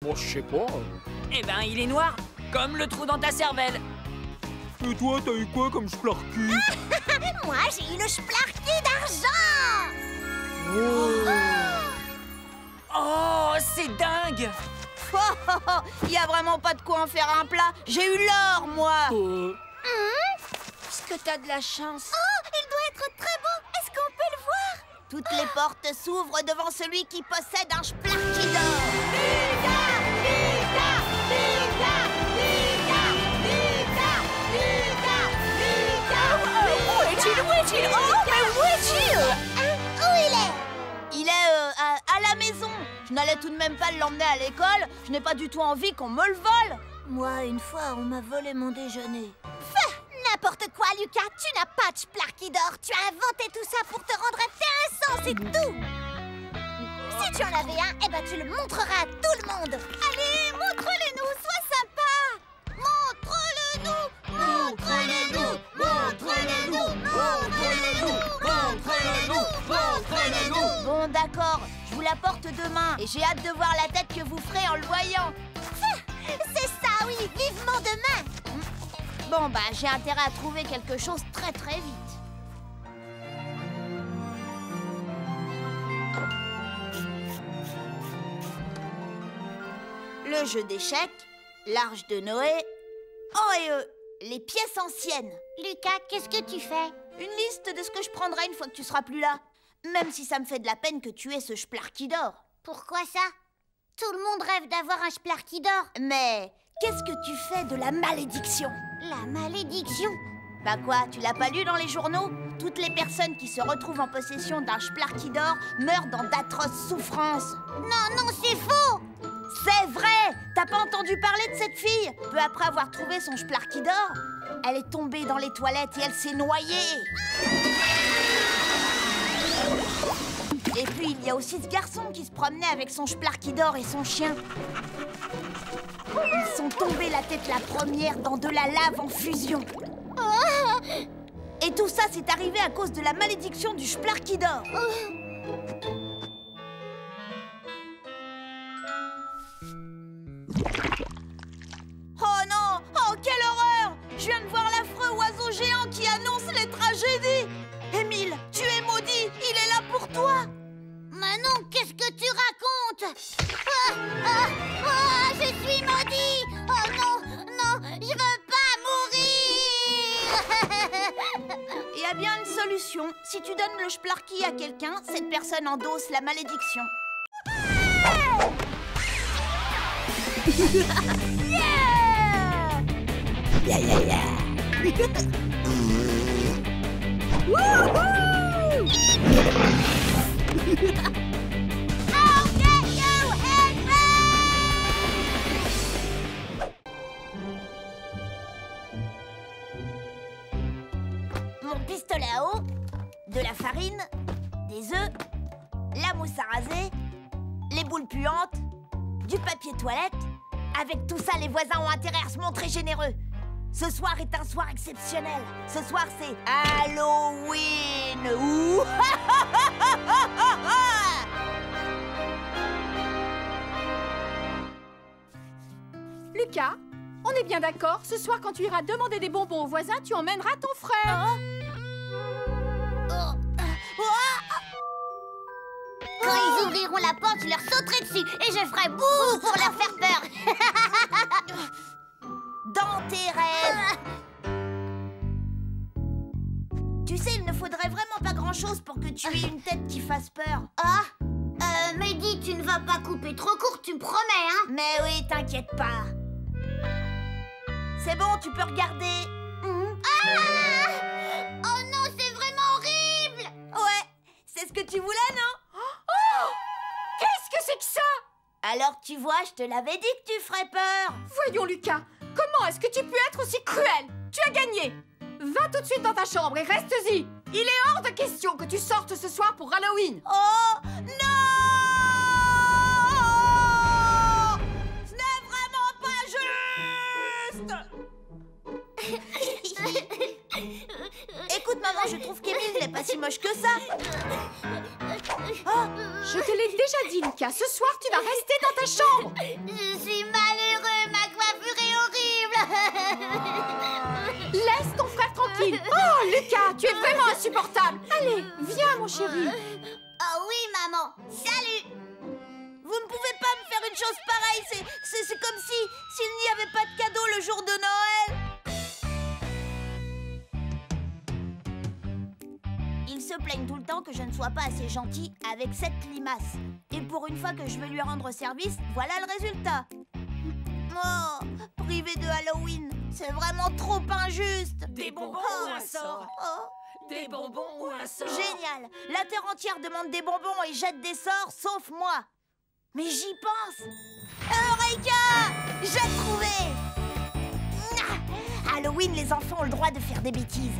Bon, je sais pas. Eh ben, il est noir, comme le trou dans ta cervelle. Et toi, t'as eu quoi comme Splarky? Moi, j'ai eu le Splarky d'argent. Oh, c'est dingue! Il y a vraiment pas de quoi en faire un plat. J'ai eu l'or, moi. Est-ce que t'as de la chance? Oh, il doit être très beau. Est-ce qu'on peut le voir? Toutes les portes s'ouvrent devant celui qui possède un Splarky d'or. Où est-il? Où est-il? Oh, mais où est-il? Où il est? Il est à la maison. Je n'allais tout de même pas l'emmener à l'école. Je n'ai pas du tout envie qu'on me le vole. Moi, une fois, on m'a volé mon déjeuner. N'importe quoi, Lucas. Tu n'as pas de Splarky d'or. Tu as inventé tout ça pour te rendre intéressant, c'est tout. Si tu en avais un, eh ben tu le montreras à tout le monde. Allez, montre-le-nous, sois sympa. Montre-le-nous, montre-le-nous, montre-le-nous, montre-le-nous, montre-le-nous, montre-le-nous. Bon, d'accord. Je vous l'apporte demain. Et j'ai hâte de voir la tête que vous ferez en le voyant. C'est ça, oui, vivement demain. Bon, bah, j'ai intérêt à trouver quelque chose très très vite. Le jeu d'échecs, l'arche de Noé. Oh, et les pièces anciennes. Lucas, qu'est-ce que tu fais? Une liste de ce que je prendrai une fois que tu seras plus là. Même si ça me fait de la peine que tu aies ce Splarky d'or. Pourquoi ça? Tout le monde rêve d'avoir un Splarky d'or. Mais qu'est-ce que tu fais de la malédiction? La malédiction? Bah quoi, tu l'as pas lu dans les journaux? Toutes les personnes qui se retrouvent en possession d'un Splarky d'or meurent dans d'atroces souffrances. Non, non, c'est faux! C'est vrai! T'as pas entendu parler de cette fille? Peu après avoir trouvé son Splarky d'or, elle est tombée dans les toilettes et elle s'est noyée. Et puis il y a aussi ce garçon qui se promenait avec son Splarky d'or et son chien. Ils sont tombés la tête la première dans de la lave en fusion. Et tout ça, c'est arrivé à cause de la malédiction du Splarky d'or. Oh non! Oh, quelle horreur! Je viens de voir l'affreux oiseau géant qui annonce les tragédies. Émile, tu es maudit. Il est là pour toi. Manon, qu'est-ce que tu racontes? Je suis maudit! Oh non, non, je veux pas mourir! Il y a bien une solution. Si tu donnes le Splarky à quelqu'un, cette personne endosse la malédiction. Yeah, yeah, yeah! I'll get you, Henry! Mon pistolet à eau, de la farine, des œufs, la mousse à raser, les boules puantes, du papier toilette. Avec tout ça, les voisins ont intérêt à se montrer généreux. Ce soir est un soir exceptionnel. Ce soir, c'est Halloween. Ouh. Lucas, on est bien d'accord. Ce soir, quand tu iras demander des bonbons aux voisins, tu emmèneras ton frère. Quand ils ouvriront la porte, je leur sauterai dessus et je ferai bouh pour leur faire peur. Dans tes rêves. Tu sais, il ne faudrait vraiment pas grand-chose pour que tu aies une tête qui fasse peur. Mehdi, tu ne vas pas couper trop court, tu me promets, hein? Mais oui, t'inquiète pas. C'est bon, tu peux regarder. Oh non, c'est vraiment horrible! Ouais, c'est ce que tu voulais, non? Oh! Qu'est-ce que c'est que ça? Alors, tu vois, je te l'avais dit que tu ferais peur. Voyons, Lucas, comment est-ce que tu peux être aussi cruel? Tu as gagné. Va tout de suite dans ta chambre et reste-y. Il est hors de question que tu sortes ce soir pour Halloween. Oh, non! Ce n'est vraiment pas juste! Écoute, maman, je trouve qu'Émile n'est pas si moche que ça. Je te l'ai déjà dit, Lucas. Ce soir, tu vas rester dans ta chambre. Halloween. Oh, Lucas, tu es vraiment insupportable. Allez, viens, mon chéri. Oh oui, maman. Salut. Vous ne pouvez pas me faire une chose pareille. C'est comme s'il n'y avait pas de cadeau le jour de Noël. Ils se plaignent tout le temps que je ne sois pas assez gentil avec cette limace. Et pour une fois que je veux lui rendre service, voilà le résultat. Oh, privé de Halloween, c'est vraiment trop injuste. Des bonbons ou un sort? Des bonbons ou un sort? Génial. La terre entière demande des bonbons et jette des sorts, sauf moi. Mais j'y pense. Eureka! J'ai trouvé! Halloween, les enfants ont le droit de faire des bêtises.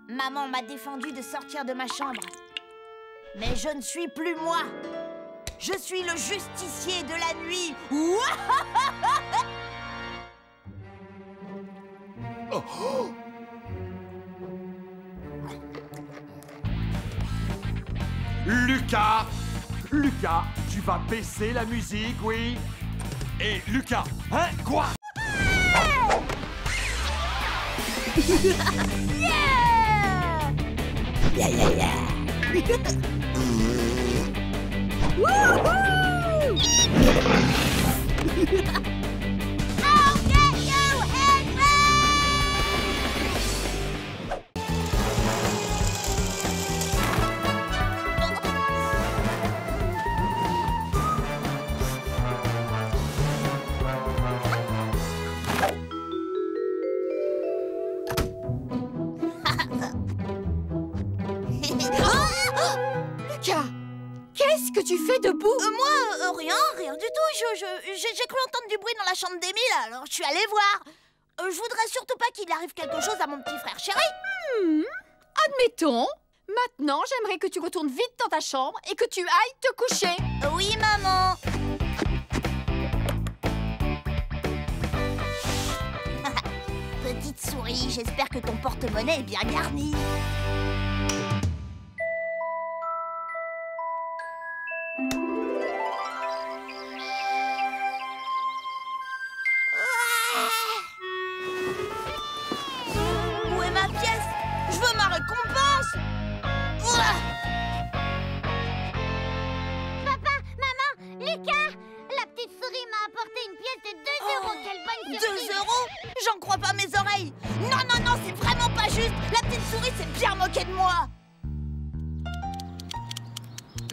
Maman m'a défendu de sortir de ma chambre. Mais je ne suis plus moi. Je suis le justicier de la nuit. Oh. Lucas! Lucas, tu vas baisser la musique, oui? Et Lucas, hein? Quoi? Lucas, qu'est-ce que tu fais debout? Moi, rien du tout. J'ai cru entendre du bruit dans la chambre d'Émile, alors je suis allée voir. Je voudrais surtout pas qu'il arrive quelque chose à mon petit frère chéri. Admettons. Maintenant, j'aimerais que tu retournes vite dans ta chambre et que tu ailles te coucher. Oui, maman. Petite souris, j'espère que ton porte-monnaie est bien garni. Où est ma pièce? Je veux ma récompense. Papa, maman, Lucas, la petite souris m'a apporté une pièce de 2 euros. Quelle bonne surprise! 2 euros? J'en crois pas mes oreilles. Non, c'est vraiment pas juste. La petite souris s'est bien moquée de moi.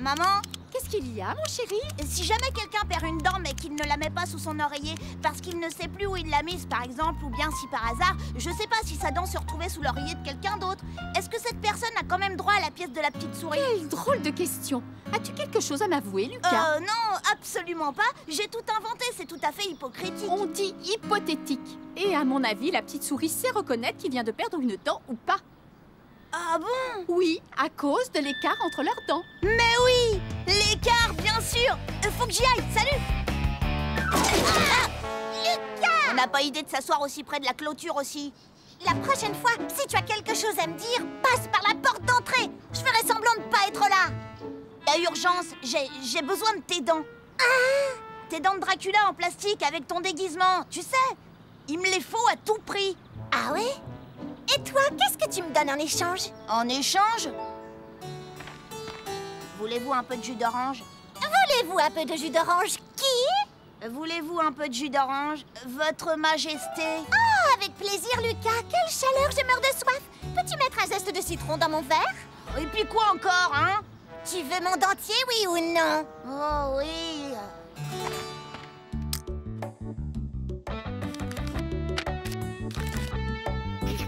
Maman, Qu'est-ce qu'il y a, mon chéri? si jamais quelqu'un perd une dent mais qu'il ne la met pas sous son oreiller parce qu'il ne sait plus où il l'a mise, par exemple, ou bien si par hasard, je sais pas si sa dent se retrouvait sous l'oreiller de quelqu'un d'autre, est-ce que cette personne a quand même droit à la pièce de la petite souris? Quelle drôle de question. As-tu quelque chose à m'avouer, Lucas? Non, absolument pas. J'ai tout inventé, c'est tout à fait hypocritique. On dit hypothétique. Et à mon avis, la petite souris sait reconnaître qu'il vient de perdre une dent ou pas. Ah bon? Oui, à cause de l'écart entre leurs dents. Mais oui! L'écart, bien sûr! Faut que j'y aille, salut! Lucas! On n'a pas idée de s'asseoir aussi près de la clôture aussi. La prochaine fois, si tu as quelque chose à me dire, passe par la porte d'entrée. Je ferai semblant de pas être là. La urgence, j'ai besoin de tes dents. Tes dents de Dracula en plastique avec ton déguisement, tu sais? Il me les faut à tout prix. Ah ouais? Et toi, qu'est-ce que tu me donnes en échange? En échange? Voulez-vous un peu de jus d'orange? Voulez-vous un peu de jus d'orange? Qui? Voulez-vous un peu de jus d'orange, Votre Majesté? Oh, avec plaisir, Lucas. Quelle chaleur, je meurs de soif. Peux-tu mettre un zeste de citron dans mon verre? Et puis quoi encore, hein? Tu veux mon dentier, oui ou non? Oh oui.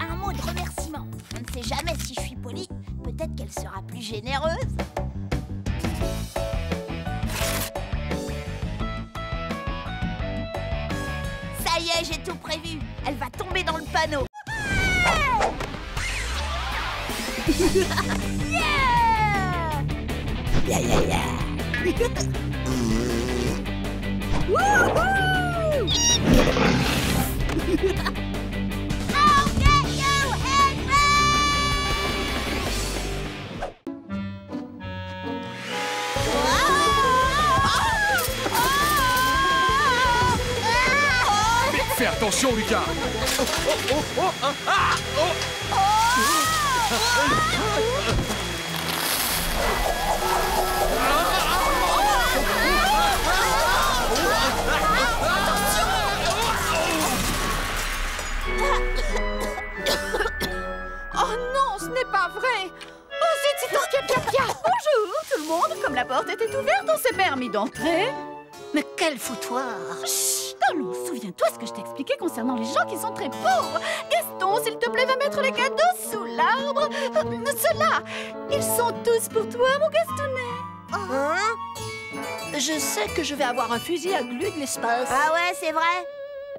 Un mot de remerciement. On ne sait jamais si je suis polie. Peut-être qu'elle sera plus généreuse. Ça y est, j'ai tout prévu. Elle va tomber dans le panneau. Fais attention, Lucas. Oh, oh, oh, oh, ah, ah, oh. Oh non, ce n'est pas vrai. Oh zut, c'est ton Pia. Bonjour tout le monde. Comme la porte était ouverte, on s'est permis d'entrer. Mais quel foutoir! Chut, allons, souviens-toi ce que je t'ai expliqué concernant les gens qui sont très pauvres. Gaston, s'il te plaît, va mettre les cadeaux sous l'arbre. Ceux-là, ils sont tous pour toi, mon Gastounet. Hein? Je sais que je vais avoir un fusil à glu de l'espace. Ah ouais, c'est vrai.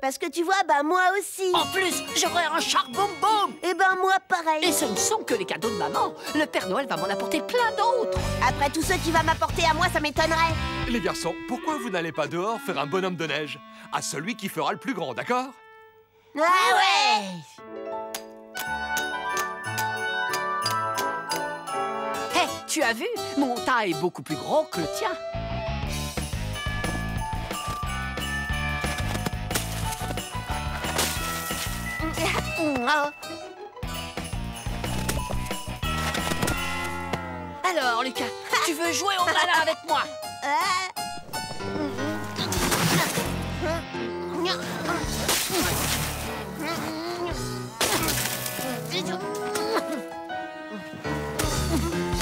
Parce que tu vois, bah moi aussi. En plus, j'aurai un char-boum-boum! Et ben moi, pareil. Et ce ne sont que les cadeaux de maman. Le Père Noël va m'en apporter plein d'autres. Après tout ce qu'il va m'apporter à moi, ça m'étonnerait. Les garçons, pourquoi vous n'allez pas dehors faire un bonhomme de neige? À celui qui fera le plus grand, d'accord? Ah ouais. Hé, tu as vu? Mon tas est beaucoup plus gros que le tien. Alors, Lucas, tu veux jouer au malin avec moi?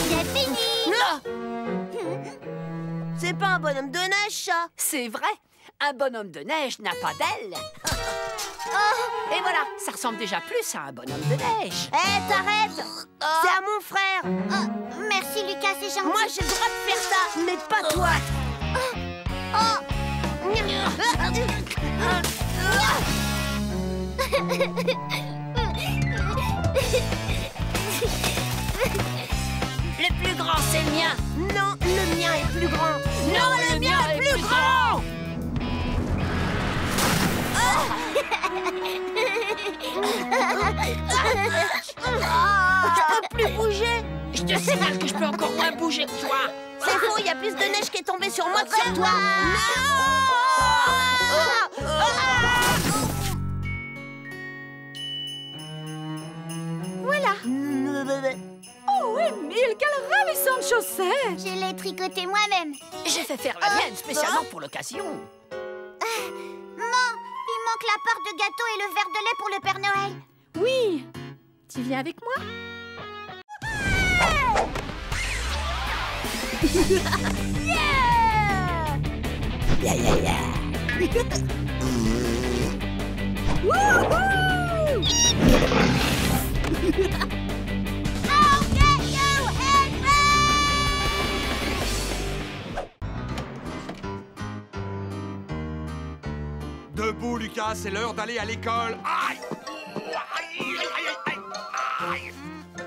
J'ai fini. C'est pas un bonhomme de neige, ça. C'est vrai, un bonhomme de neige n'a pas d'ailes. Et voilà, ça ressemble déjà plus à un bonhomme de neige. Hé, t'arrêtes. C'est à mon frère. Merci Lucas, c'est gentil. Moi, j'ai le droit de faire ça, mais pas toi. Le plus grand, c'est le mien. Non, le mien est plus grand. Non, le mien est plus grand. Je peux plus bouger. Je te signale que je peux encore moins bouger que toi. C'est faux, il y a plus de neige qui est tombée sur moi que sur toi. Voilà. Oh, Émile, quelle ravissante chaussette. Je l'ai tricoté moi-même. J'ai fait faire la mienne spécialement pour l'occasion. Maman, il manque la part de gâteau et le verre de lait pour le Père Noël. Oui. Tu viens avec moi? Debout, Lucas, c'est l'heure d'aller à l'école. Aïe! Aïe, aïe, aïe, aïe, aïe.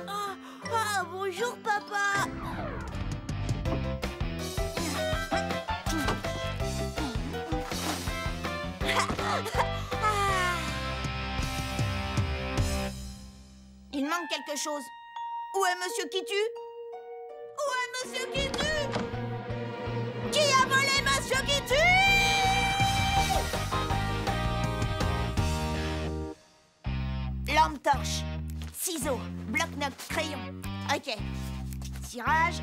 Ah, bonjour, papa. Il manque quelque chose. Où est Monsieur Kitu? Où est Monsieur Kitu? Qui a volé Monsieur Kitu? Lampe torche, ciseaux, bloc-notes, crayon. Ok. Tirage,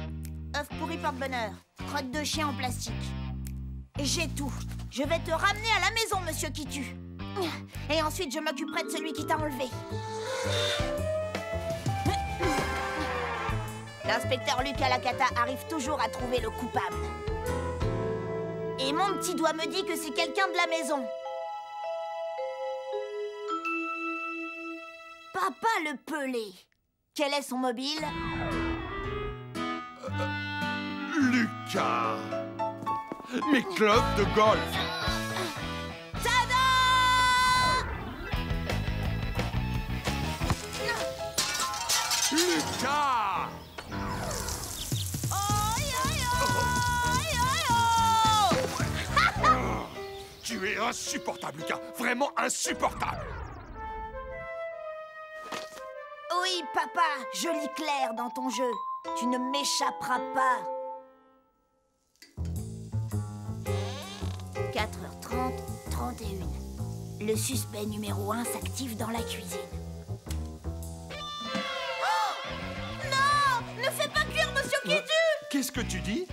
œuf pourri porte-bonheur, crotte de chien en plastique. J'ai tout. Je vais te ramener à la maison, Monsieur Kitu. Et ensuite, je m'occuperai de celui qui t'a enlevé. L'inspecteur Lucas Lacata arrive toujours à trouver le coupable. Et mon petit doigt me dit que c'est quelqu'un de la maison. Papa le pelé. Quel est son mobile? Lucas! Mes clubs de golf! Tada! Lucas! Tu es insupportable, Lucas! Vraiment insupportable! Oui, papa, je lis clair dans ton jeu. Tu ne m'échapperas pas. 4h30, 31. Le suspect numéro 1 s'active dans la cuisine. Non! Ne fais pas cuire Monsieur Kitu! Qu'est-ce que tu dis?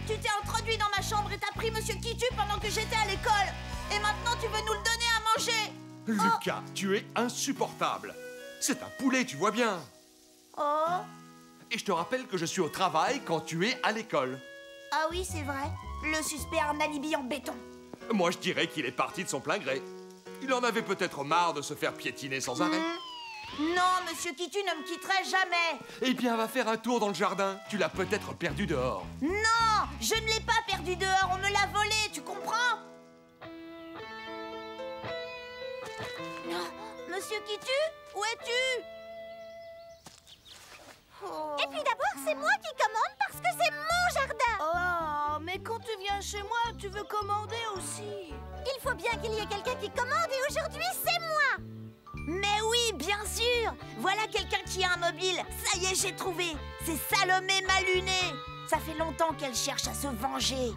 Tu t'es introduit dans ma chambre et t'as pris Monsieur Kitu pendant que j'étais à l'école. Et maintenant tu veux nous le donner à manger. Lucas, tu es insupportable. C'est un poulet, tu vois bien. Oh! Et je te rappelle que je suis au travail quand tu es à l'école. Ah oui, c'est vrai. Le suspect a un alibi en béton. Moi, je dirais qu'il est parti de son plein gré. Il en avait peut-être marre de se faire piétiner sans arrêt. Non, Monsieur Kitu ne me quitterait jamais. Eh bien, va faire un tour dans le jardin. Tu l'as peut-être perdu dehors. Non, je ne l'ai pas perdu dehors, on me l'a volé, tu comprends? Non, Monsieur Kitu, où es-tu? Oh. Et puis d'abord, c'est moi qui commande parce que c'est mon jardin. Oh, mais quand tu viens chez moi, tu veux commander aussi. Il faut bien qu'il y ait quelqu'un qui commande et aujourd'hui, c'est moi. Mais oui, bien sûr. Voilà quelqu'un qui a un mobile. Ça y est, j'ai trouvé. C'est Salomé Malunée. Ça fait longtemps qu'elle cherche à se venger.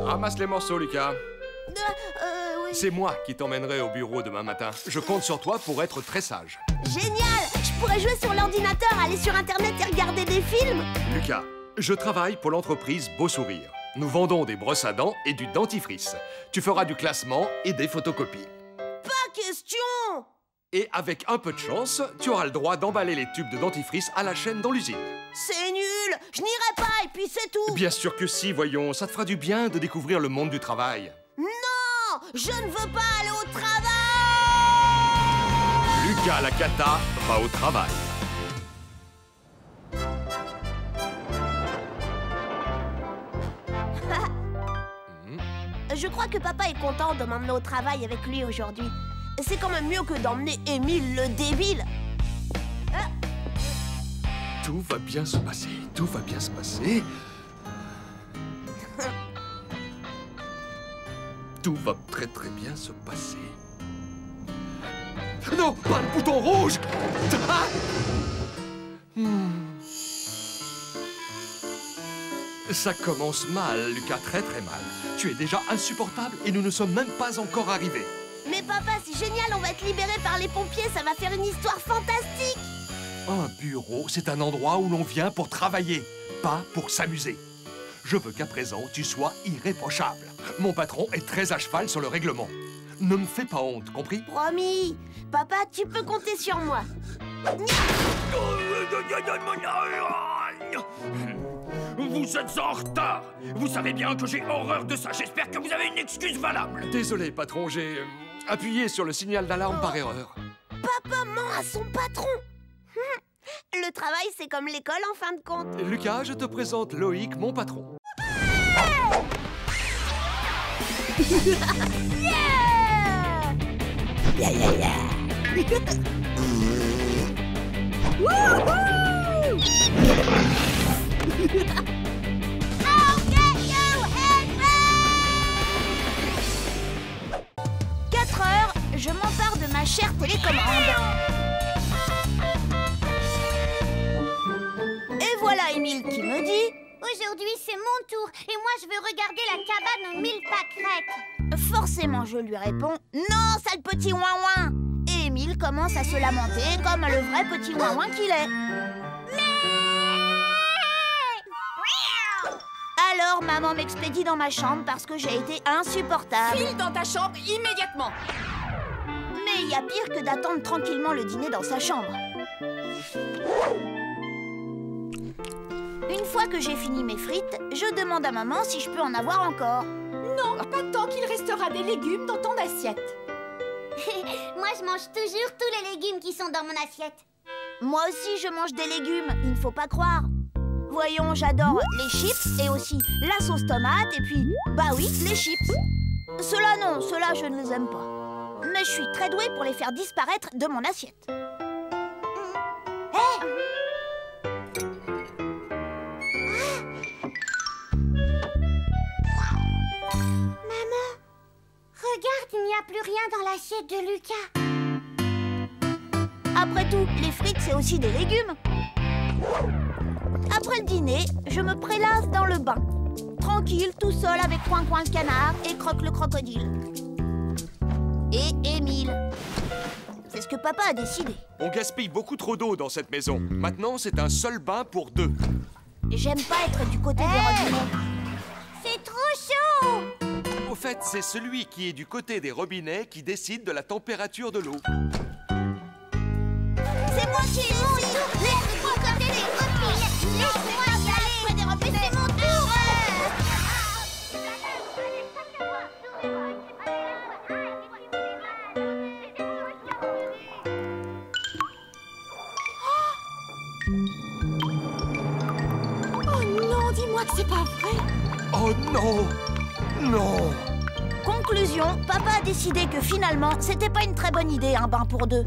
Ramasse les morceaux, Lucas. Oui. C'est moi qui t'emmènerai au bureau demain matin. Je compte sur toi pour être très sage. Génial! Je pourrais jouer sur l'ordinateur, aller sur Internet et regarder des films. Lucas, je travaille pour l'entreprise Beau Sourire. Nous vendons des brosses à dents et du dentifrice. Tu feras du classement et des photocopies. Pas question! Et avec un peu de chance, tu auras le droit d'emballer les tubes de dentifrice à la chaîne dans l'usine. C'est nul! Je n'irai pas et puis c'est tout! Bien sûr que si, voyons. Ça te fera du bien de découvrir le monde du travail. Non! Je ne veux pas aller au travail! Lucas la cata va au travail. Je crois que papa est content de m'emmener au travail avec lui aujourd'hui. C'est quand même mieux que d'emmener Émile le débile. Tout va bien se passer, tout va bien se passer. Tout va très très bien se passer. Non, pas le bouton rouge! Ah! Ça commence mal, Lucas, très très mal. Tu es déjà insupportable et nous ne sommes même pas encore arrivés. Mais papa, c'est génial, on va être libérés par les pompiers, ça va faire une histoire fantastique. Un bureau, c'est un endroit où l'on vient pour travailler, pas pour s'amuser. Je veux qu'à présent, tu sois irréprochable. Mon patron est très à cheval sur le règlement. Ne me fais pas honte, compris? Promis. Papa, tu peux compter sur moi. Vous êtes en retard. Vous savez bien que j'ai horreur de ça. J'espère que vous avez une excuse valable. Désolé, patron, j'ai appuyé sur le signal d'alarme par erreur. Papa ment à son patron. Le travail, c'est comme l'école en fin de compte. Lucas, je te présente Loïc, mon patron. Quatre heures, je m'empare de ma chère télécommande. Et voilà Émile qui me dit... Aujourd'hui, c'est mon tour et moi, je veux regarder la cabane aux 1000 pâquerettes. Forcément, je lui réponds « Non, sale petit ouin-ouin !» Et Émile commence à se lamenter comme le vrai petit ouin-ouin qu'il est. Alors, maman m'expédie dans ma chambre parce que j'ai été insupportable. File dans ta chambre immédiatement. Mais il y a pire que d'attendre tranquillement le dîner dans sa chambre. Une fois que j'ai fini mes frites, je demande à maman si je peux en avoir encore. Non, pas tant qu'il restera des légumes dans ton assiette. Moi, je mange toujours tous les légumes qui sont dans mon assiette. Moi aussi, je mange des légumes, il ne faut pas croire. Voyons, j'adore les chips et aussi la sauce tomate et puis, bah oui, les chips. Ceux-là, non, ceux-là, je ne les aime pas. Mais je suis très douée pour les faire disparaître de mon assiette. Maman, regarde, il n'y a plus rien dans l'assiette de Lucas. Après tout, les frites, c'est aussi des légumes. Après le dîner, je me prélasse dans le bain. Tranquille, tout seul avec Coin-Coin le canard et Croque le crocodile. Et Émile. C'est ce que papa a décidé. On gaspille beaucoup trop d'eau dans cette maison. Maintenant, c'est un seul bain pour 2. J'aime pas être du côté des robinets. C'est trop chaud. Au fait, c'est celui qui est du côté des robinets qui décide de la température de l'eau. C'est moi qui ai mon tour. Laisse-moi côté des copines. Laisse-moi y aller. Près des robinets, c'est mon tour. Oh non, dis-moi que c'est pas vrai. Oh non! Non! Conclusion, papa a décidé que finalement, c'était pas une très bonne idée, un bain pour 2.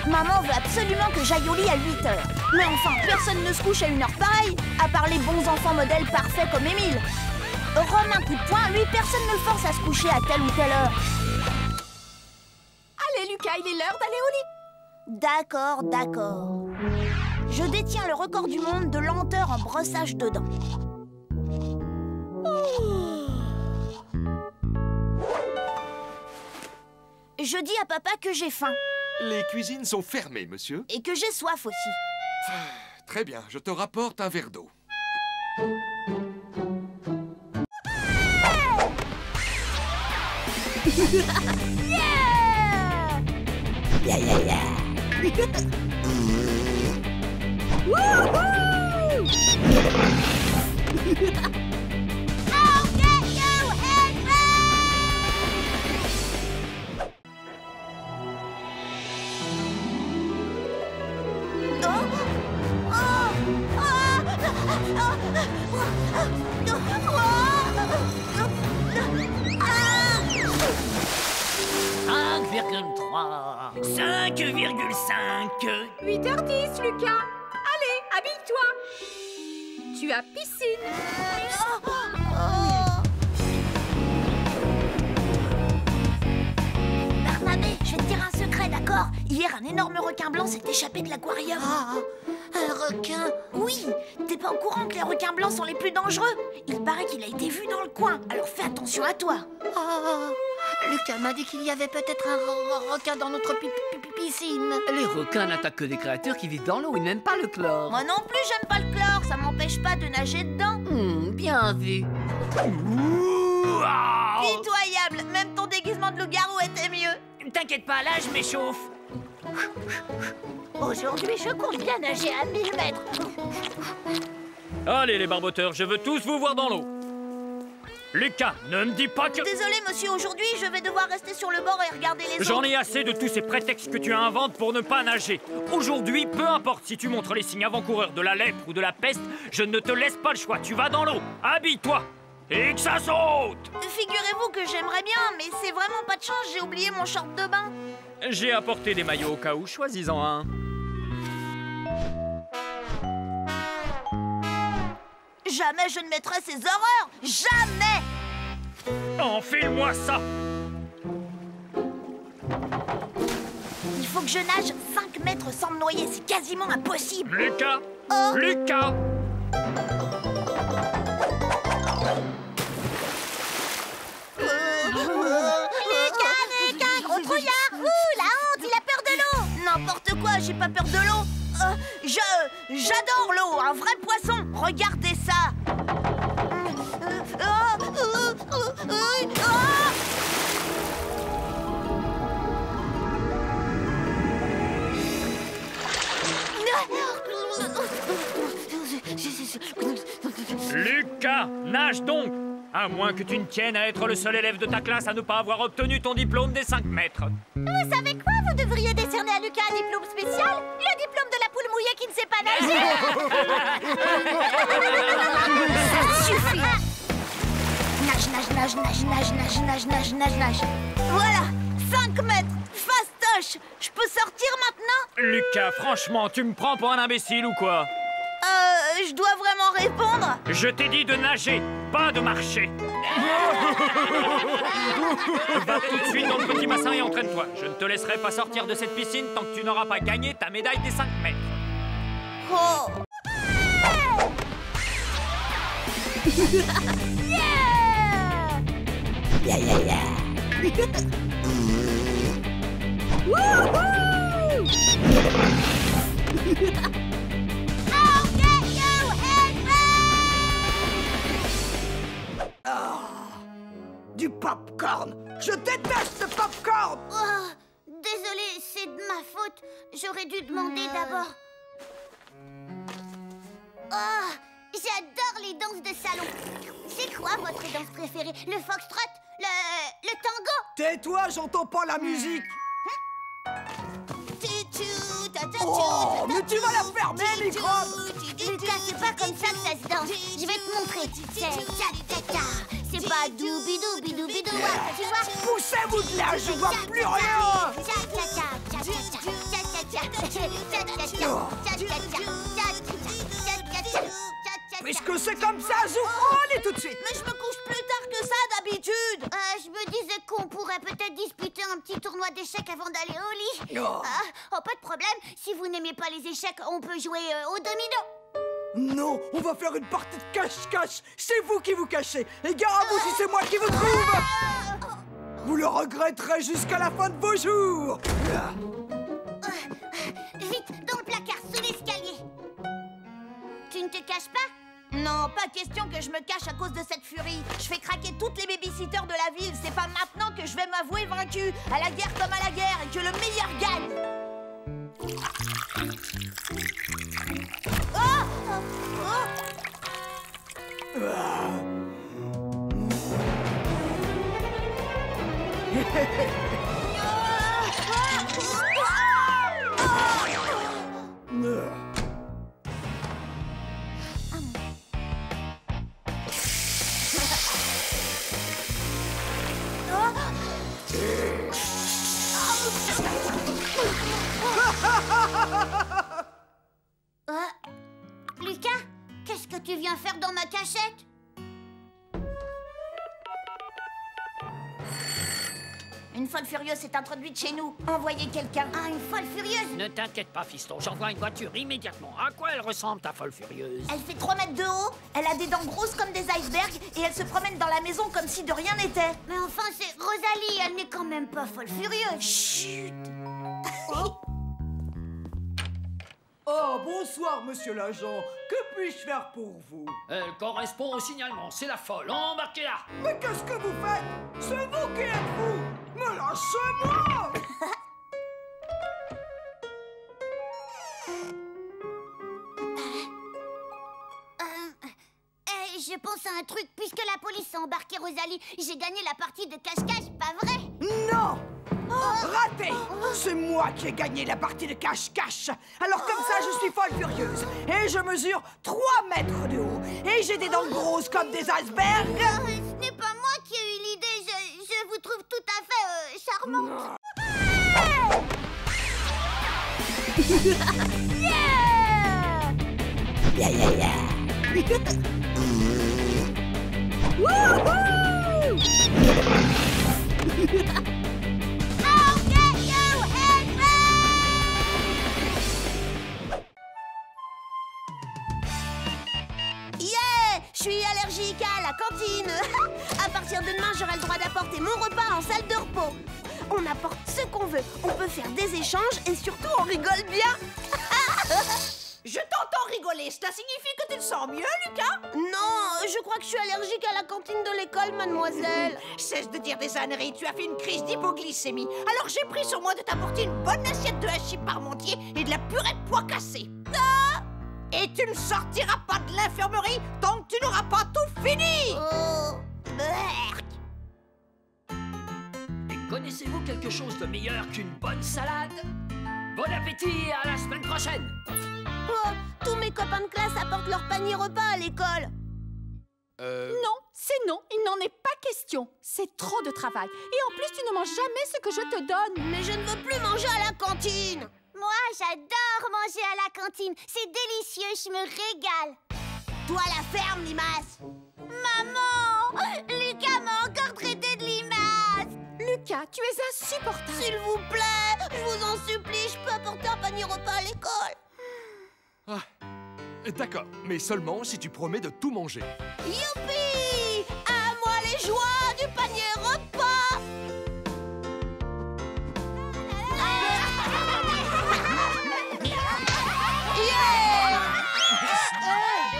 Maman veut absolument que j'aille au lit à 8 heures. Mais enfin, personne ne se couche à une heure pareille, à part les bons enfants modèles parfaits comme Émile. Rome un coup de poing, lui, personne ne le force à se coucher à telle ou telle heure. Allez, Lucas, il est l'heure d'aller au lit. D'accord, d'accord. Je détiens le record du monde de lenteur en brossage de dents. Je dis à papa que j'ai faim Les cuisines sont fermées, monsieur. et que j'ai soif aussi. Très bien, je te rapporte un verre d'eau. Ah 5,5. 8h10, Lucas. Allez, habille-toi. Tu as piscine. Barnabé, je vais te dire un secret, d'accord? Hier, un énorme requin blanc s'est échappé de l'aquarium. Un requin? Oui. T'es pas au courant que les requins blancs sont les plus dangereux? Il paraît qu'il a été vu dans le coin, alors fais attention à toi. Lucas m'a dit qu'il y avait peut-être un requin dans notre piscine. Les requins n'attaquent que des créatures qui vivent dans l'eau, ils n'aiment pas le chlore. Moi non plus, j'aime pas le chlore, ça m'empêche pas de nager dedans. Bien vu. Pitoyable, même ton déguisement de loup-garou était mieux. T'inquiète pas, là je m'échauffe. Aujourd'hui, je compte bien nager à 1000 mètres. Allez, les barboteurs, je veux tous vous voir dans l'eau. Lucas, ne me dis pas que... Désolé, monsieur, aujourd'hui, je vais devoir rester sur le bord et regarder les J'en autres. ai assez de tous ces prétextes que tu inventes pour ne pas nager. Aujourd'hui, peu importe si tu montres les signes avant-coureurs de la lèpre ou de la peste, je ne te laisse pas le choix. Tu vas dans l'eau, habille-toi et que ça saute. Figurez-vous que j'aimerais bien, mais c'est vraiment pas de chance, j'ai oublié mon short de bain. J'ai apporté des maillots au cas où, choisis-en un. Jamais je ne mettrai ces horreurs. Jamais. Enfile-moi ça. Il faut que je nage 5 mètres sans me noyer, c'est quasiment impossible. Lucas, Oh. Lucas. Lucas, gros trouillard. Ouh, la honte, il a peur de l'eau. N'importe quoi, j'ai pas peur de l'eau. J'adore l'eau, un vrai poisson. Regardez ça. Lucas, nage donc. À moins que tu ne tiennes à être le seul élève de ta classe à ne pas avoir obtenu ton diplôme des 5 mètres. Vous savez quoi? Vous devriez décerner à Lucas un diplôme spécial. Le diplôme de la poule mouillée qui ne sait pas nager. Ça suffit. Nage, nage. Voilà, 5 mètres, fastoche. Je peux sortir maintenant? Lucas, franchement, tu me prends pour un imbécile ou quoi? Je dois vraiment répondre? Je t'ai dit de nager, pas de marcher. Va tout de suite dans le petit bassin et entraîne-toi. Je ne te laisserai pas sortir de cette piscine tant que tu n'auras pas gagné ta médaille des 5 mètres. Oh. Du popcorn! Je déteste ce popcorn! Oh, désolée, c'est de ma faute. J'aurais dû demander d'abord. Oh, j'adore les danses de salon. C'est quoi votre danse préférée? Le foxtrot? Le tango? Tais-toi, j'entends pas la musique! Oh, mais tu vas la fermer, microbe! Lucas, c'est pas comme ça que ça se danse. Je vais te montrer. C'est tcha-tcha-tcha. C'est pas doubi-doubi-doubi-dou. Tu vois? Poussez-vous de là, je vois plus rien! Tcha-tcha-tcha, tcha-tcha-tcha, tcha-tcha-tcha, tcha-tcha-tcha, tcha-tcha-tcha. Puisque c'est comme ça, j'ouvre allez tout de suite! Mais je me couche plus tard que ça d'habitude. Je me disais qu'on pourrait peut-être disputer un petit tournoi d'échecs avant d'aller au lit. Oh. Pas de problème. Si vous n'aimez pas les échecs, on peut jouer au domino. Non, on va faire une partie de cache-cache! C'est vous qui vous cachez! Et gare à vous si c'est moi qui vous trouve! Vous le regretterez jusqu'à la fin de vos jours! Vite, dans le placard, sous l'escalier. Tu ne te caches pas? Non, pas question que je me cache à cause de cette furie. Je fais craquer toutes les babysitters de la ville. C'est pas maintenant que je vais m'avouer vaincu. À la guerre comme à la guerre, et que le meilleur gagne. Lucas, qu'est-ce que tu viens faire dans ma cachette? Une folle furieuse s'est introduite chez nous. Envoyez quelqu'un. Ah, une folle furieuse? Ne t'inquiète pas, fiston, j'envoie une voiture immédiatement. À quoi elle ressemble, ta folle furieuse? Elle fait 3 mètres de haut, elle a des dents grosses comme des icebergs et elle se promène dans la maison comme si de rien n'était. Mais enfin, c'est Rosalie, elle n'est quand même pas folle furieuse. Chut. Oh, bonsoir, monsieur l'agent. Que puis-je faire pour vous? Elle correspond au signalement, c'est la folle. Embarquez-la! Mais qu'est-ce que vous faites? C'est vous qui êtes fou! Me lâchez-moi! Je pense à un truc, puisque la police a embarqué Rosalie, j'ai gagné la partie de cache-cache, pas vrai? Non! Raté! C'est moi qui ai gagné la partie de cache-cache! Alors comme ça, je suis folle furieuse. Et je mesure 3 mètres de haut. Et j'ai des dents grosses comme des icebergs. Ce n'est pas moi qui ai eu l'idée, je vous trouve tout à fait charmante. Je suis allergique à la cantine. À partir de demain, j'aurai le droit d'apporter mon repas en salle de repos. On apporte ce qu'on veut, on peut faire des échanges et surtout on rigole bien. Je t'entends rigoler, cela signifie que tu te sens mieux, Lucas? Non, je crois que je suis allergique à la cantine de l'école, mademoiselle. Cesse de dire des âneries, tu as fait une crise d'hypoglycémie. Alors j'ai pris sur moi de t'apporter une bonne assiette de hachis parmentier et de la purée de pois cassés. Ah! Et tu ne sortiras pas de l'infirmerie tant que tu n'auras pas tout fini. Oh, merde. Et connaissez-vous quelque chose de meilleur qu'une bonne salade? Bon appétit et à la semaine prochaine! Oh, tous mes copains de classe apportent leur panier repas à l'école. Non, C'est non, il n'en est pas question. C'est trop de travail. Et en plus, tu ne manges jamais ce que je te donne. Mais je ne veux plus manger à la cantine. Moi, j'adore manger à la cantine. C'est délicieux, je me régale. Toi, la ferme, Limace. Maman, Lucas m'a encore traité de limace. Lucas, tu es insupportable. S'il vous plaît, je vous en supplie, je peux apporter un panier repas à l'école. Ah, d'accord, mais seulement si tu promets de tout manger. Youpi! À moi les joies du panier repas.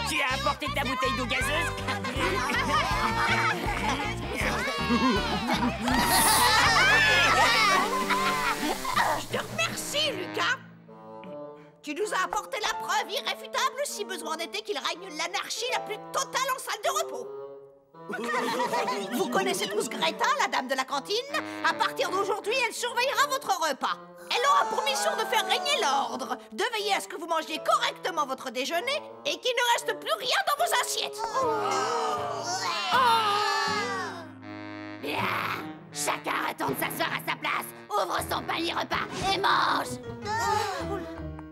Tu as apporté ta bouteille d'eau gazeuse? Je te remercie, Lucas. Tu nous as apporté la preuve irréfutable, si besoin n'était, qu'il règne l'anarchie la plus totale en salle de repos. Vous connaissez tous Greta, la dame de la cantine? À partir d'aujourd'hui, elle surveillera votre repas. Elle aura pour mission de faire régner l'ordre, de veiller à ce que vous mangiez correctement votre déjeuner et qu'il ne reste plus rien dans vos assiettes. Bien, chacun retourne s'asseoir à sa place, ouvre son panier repas et mange.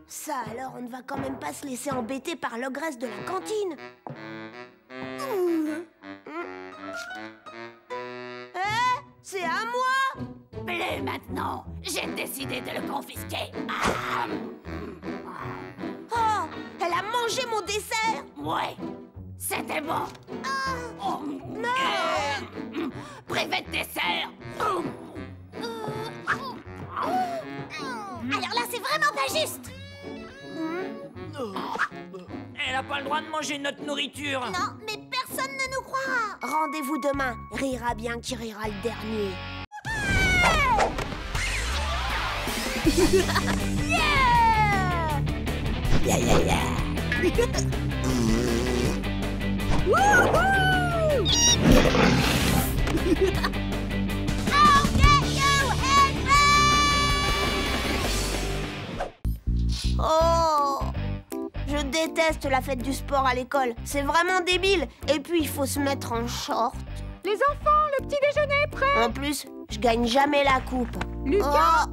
Ça alors, on ne va quand même pas se laisser embêter par l'ogresse de la cantine. C'est à moi. Plus maintenant, j'ai décidé de le confisquer. Oh, elle a mangé mon dessert. Ouais, c'était bon. Non. Privé de dessert. Alors là, c'est vraiment pas juste. Elle n'a pas le droit de manger notre nourriture. Non, mais personne ne nous croira. Rendez-vous demain. Rira bien qui rira le dernier. Oh, je déteste la fête du sport à l'école. C'est vraiment débile. Et puis, il faut se mettre en short. Les enfants, le petit déjeuner est prêt. En plus, je gagne jamais la coupe. Lucas.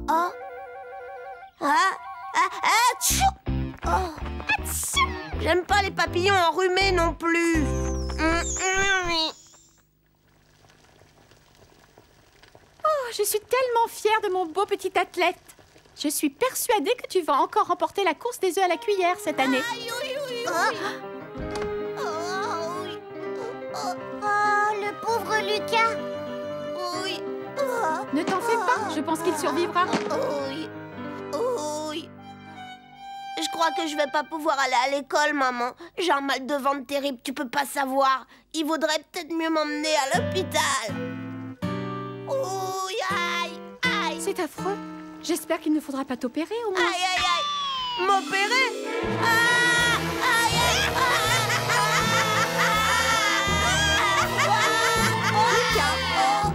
J'aime pas les papillons enrhumés non plus. Oh, je suis tellement fière de mon beau petit athlète. Je suis persuadée que tu vas encore remporter la course des œufs à la cuillère cette année. Oh, le pauvre Lucas. Oui. Ne t'en fais pas, je pense qu'il survivra. Oui. Oui. Je crois que je vais pas pouvoir aller à l'école, maman. J'ai un mal de ventre terrible, tu peux pas savoir. Il vaudrait peut-être mieux m'emmener à l'hôpital. Ouh, aïe, aïe. C'est affreux. J'espère qu'il ne faudra pas t'opérer au moins. Aïe, aïe, aïe. M'opérer? Ah, aïe, aïe, aïe.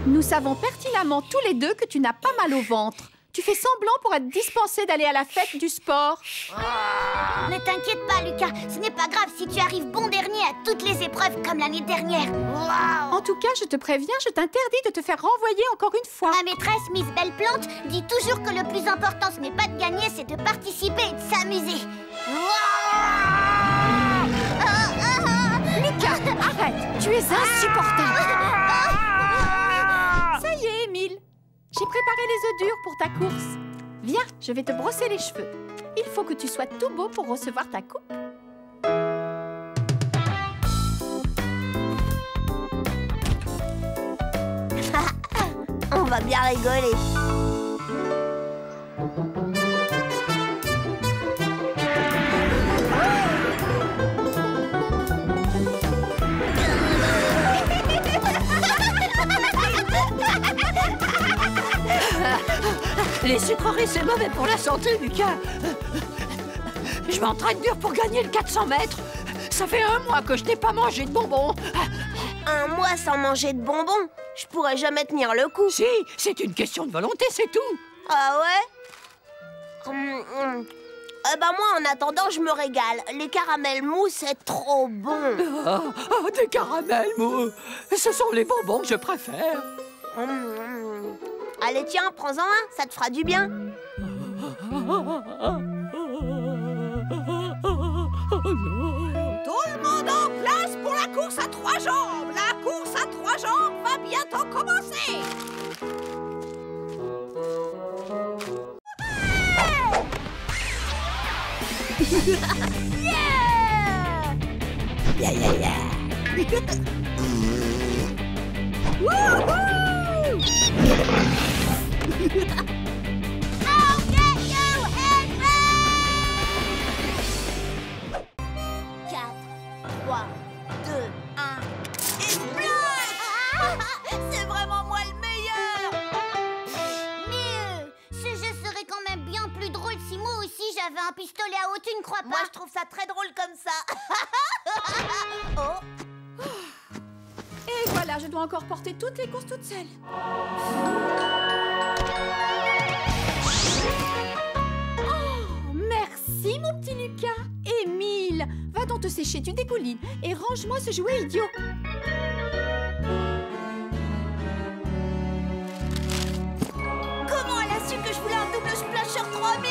Nous savons pertinemment tous les deux que tu n'as pas mal au ventre. Tu fais semblant pour être dispensé d'aller à la fête du sport. Ne t'inquiète pas, Lucas. Ce n'est pas grave si tu arrives bon dernier à toutes les épreuves comme l'année dernière. En tout cas, je te préviens, je t'interdis de te faire renvoyer encore une fois. Ma maîtresse, Miss Belle-Plante, dit toujours que le plus important, ce n'est pas de gagner, c'est de participer et de s'amuser. Lucas, arrête. Tu es insupportable. Ça y est, Émile. J'ai préparé les œufs durs pour ta course. Viens, je vais te brosser les cheveux. Il faut que tu sois tout beau pour recevoir ta coupe. On va bien rigoler. Les sucreries, c'est mauvais pour la santé, Lucas. Je m'entraîne dur pour gagner le 400 mètres. Ça fait 1 mois que je n'ai pas mangé de bonbons. 1 mois sans manger de bonbons? Je pourrais jamais tenir le coup. Si, c'est une question de volonté, c'est tout. Ah ouais? Bah moi, en attendant, je me régale. Les caramels mous, c'est trop bon. Des caramels mous. Ce sont les bonbons que je préfère. Allez, tiens, prends-en un, ça te fera du bien. Tout le monde en place pour la course à 3 jambes. La course à 3 jambes va bientôt commencer. I'll get you, Henry! 4, 3, 2, 1. C'est vraiment moi le meilleur. Mais ce jeu serait quand même bien plus drôle si moi aussi j'avais un pistolet à eau, tu ne crois pas? Moi, je trouve ça très drôle comme ça. Oh. Et voilà, je dois encore porter toutes les courses toute seule. Oh, merci mon petit Lucas. Émile, va donc te sécher, tu dégoulines. Et range-moi ce jouet idiot. Comment elle a su que je voulais un double splasher 3000?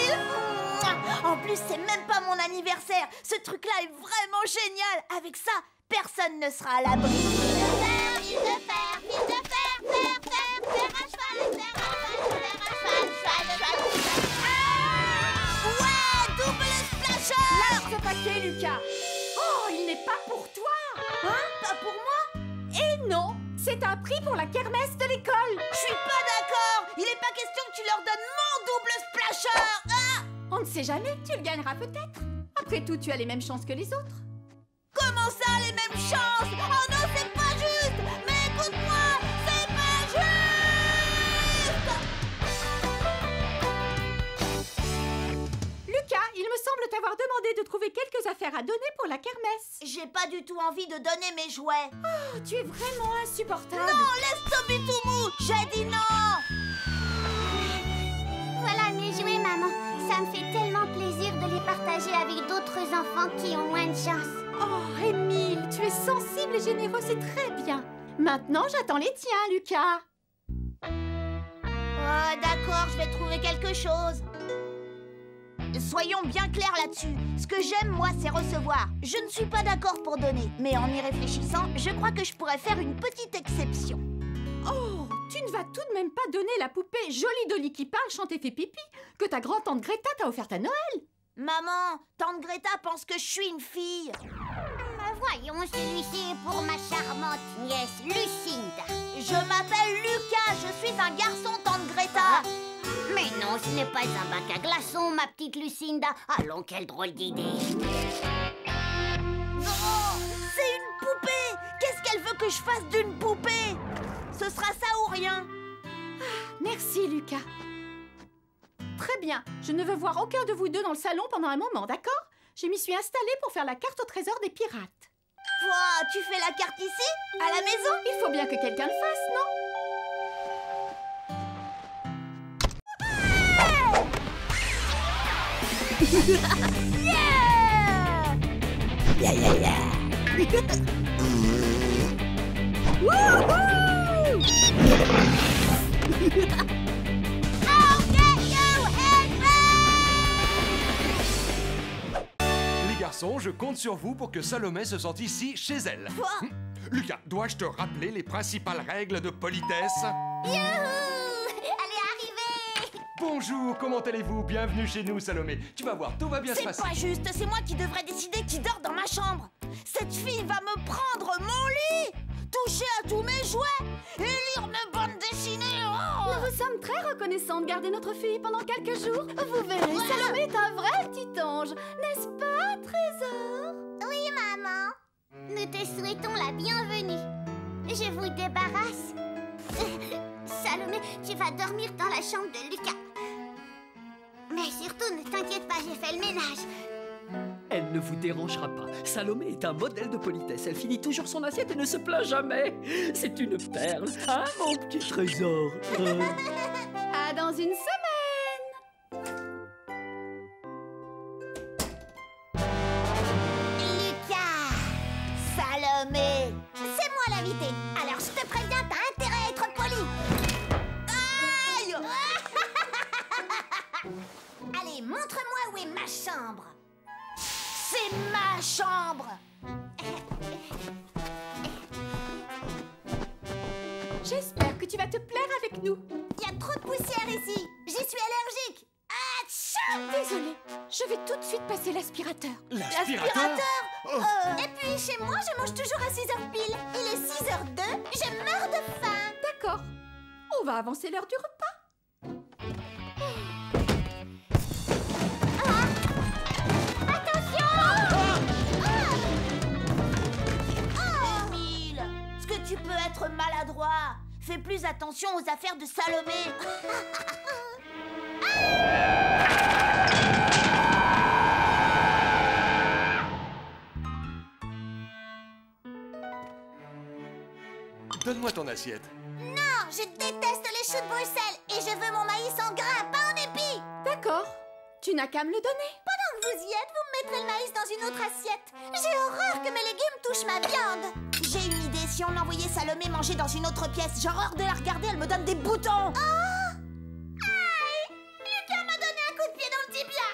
En plus, c'est même pas mon anniversaire. Ce truc-là est vraiment génial. Avec ça, personne ne sera à l'abri. Ouais, double splasher! Lâche ce paquet, Lucas. Oh, il n'est pas pour toi. Hein? Pas pour moi? Et non, c'est un prix pour la kermesse de l'école. Je suis pas d'accord. Il est pas question que tu leur donnes mon double splasher. Ah! On ne sait jamais, tu le gagneras peut-être. Après tout, tu as les mêmes chances que les autres. Comment ça, les mêmes chances? Oh non, c'est pas juste! Mais écoute-moi, c'est pas juste! Lucas, il me semble t'avoir demandé de trouver quelques affaires à donner pour la kermesse. J'ai pas du tout envie de donner mes jouets. Oh, tu es vraiment insupportable. Non, laisse tomber tout mou! J'ai dit non! Voilà mes jouets, maman. Ça me fait tellement plaisir de les partager avec d'autres enfants qui ont moins de chance. Oh, Émile, tu es sensible et généreux, c'est très bien. Maintenant, j'attends les tiens, Lucas. Oh, d'accord, je vais trouver quelque chose. Soyons bien clairs là-dessus. Ce que j'aime, moi, c'est recevoir. Je ne suis pas d'accord pour donner. Mais en y réfléchissant, je crois que je pourrais faire une petite exception. Oh, tu ne vas tout de même pas donner la poupée Jolie Dolly qui parle, chante et fait pipi que ta grand-tante Greta t'a offerte à Noël. Maman, tante Greta pense que je suis une fille. Voyons, celui-ci est pour ma charmante nièce Lucinda. Je m'appelle Lucas, je suis un garçon, tante Greta. Mais non, ce n'est pas un bac à glaçons, ma petite Lucinda. Allons, quelle drôle d'idée. Non, c'est une poupée. Qu'est-ce qu'elle veut que je fasse d'une poupée? Ce sera ça ou rien. Merci, Lucas. Très bien, je ne veux voir aucun de vous deux dans le salon pendant un moment, d'accord? Je m'y suis installée pour faire la carte au trésor des pirates. Toi, tu fais la carte ici? À la maison? Il faut bien que quelqu'un le fasse, non? Les garçons, je compte sur vous pour que Salomé se sente ici chez elle. Lucas, dois-je te rappeler les principales règles de politesse? Youhou! Elle est arrivée! Bonjour, comment allez-vous? Bienvenue chez nous, Salomé. Tu vas voir, tout va bien se C'est passer. pas juste, c'est moi qui devrais décider qui dort dans ma chambre. Cette fille va me prendre mon lit, toucher à tous mes jouets et lire mes bandes dessinées. Oh! Nous vous sommes très reconnaissants de garder notre fille pendant quelques jours. Vous verrez, Salomé est un vrai petit ange, n'est-ce pas, Trésor? Oui, maman. Nous te souhaitons la bienvenue. Je vous débarrasse. Salomé, tu vas dormir dans la chambre de Lucas. Mais surtout, ne t'inquiète pas, j'ai fait le ménage. Elle ne vous dérangera pas. Salomé est un modèle de politesse. Elle finit toujours son assiette et ne se plaint jamais. C'est une perle, hein, mon petit trésor? À dans une semaine! ta chambre. J'espère que tu vas te plaire avec nous. Il y a trop de poussière ici. J'y suis allergique. Désolée, je vais tout de suite passer l'aspirateur. L'aspirateur? Et puis chez moi, je mange toujours à 6h pile. Il est 6h02, je meurs de faim. D'accord, on va avancer l'heure du repas. Émile, est-ce que tu peux être maladroit? Fais plus attention aux affaires de Salomé. Donne-moi ton assiette. Non, je déteste les choux de Bruxelles et je veux mon maïs en grains, pas en épis. D'accord, tu n'as qu'à me le donner. Pendant que vous y êtes, vous me mettrez le maïs dans une autre assiette. J'ai horreur que mes légumes touchent ma viande. J'ai une idée, si on envoyait Salomé manger dans une autre pièce, j'ai horreur de la regarder, elle me donne des boutons. Aïe! Lucas m'a donné un coup de pied dans le tibia.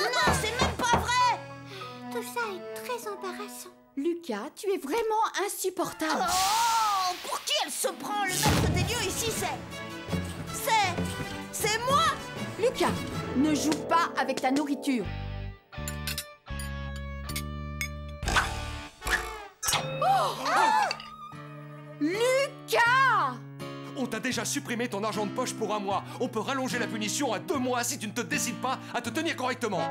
Non, c'est même pas vrai. Tout ça est très embarrassant. Lucas, tu es vraiment insupportable. Oh, pour qui elle se prend? Le maître des lieux ici, c'est moi. Lucas, ne joue pas avec ta nourriture. Lucas! On t'a déjà supprimé ton argent de poche pour 1 mois. On peut rallonger la punition à 2 mois si tu ne te décides pas à te tenir correctement.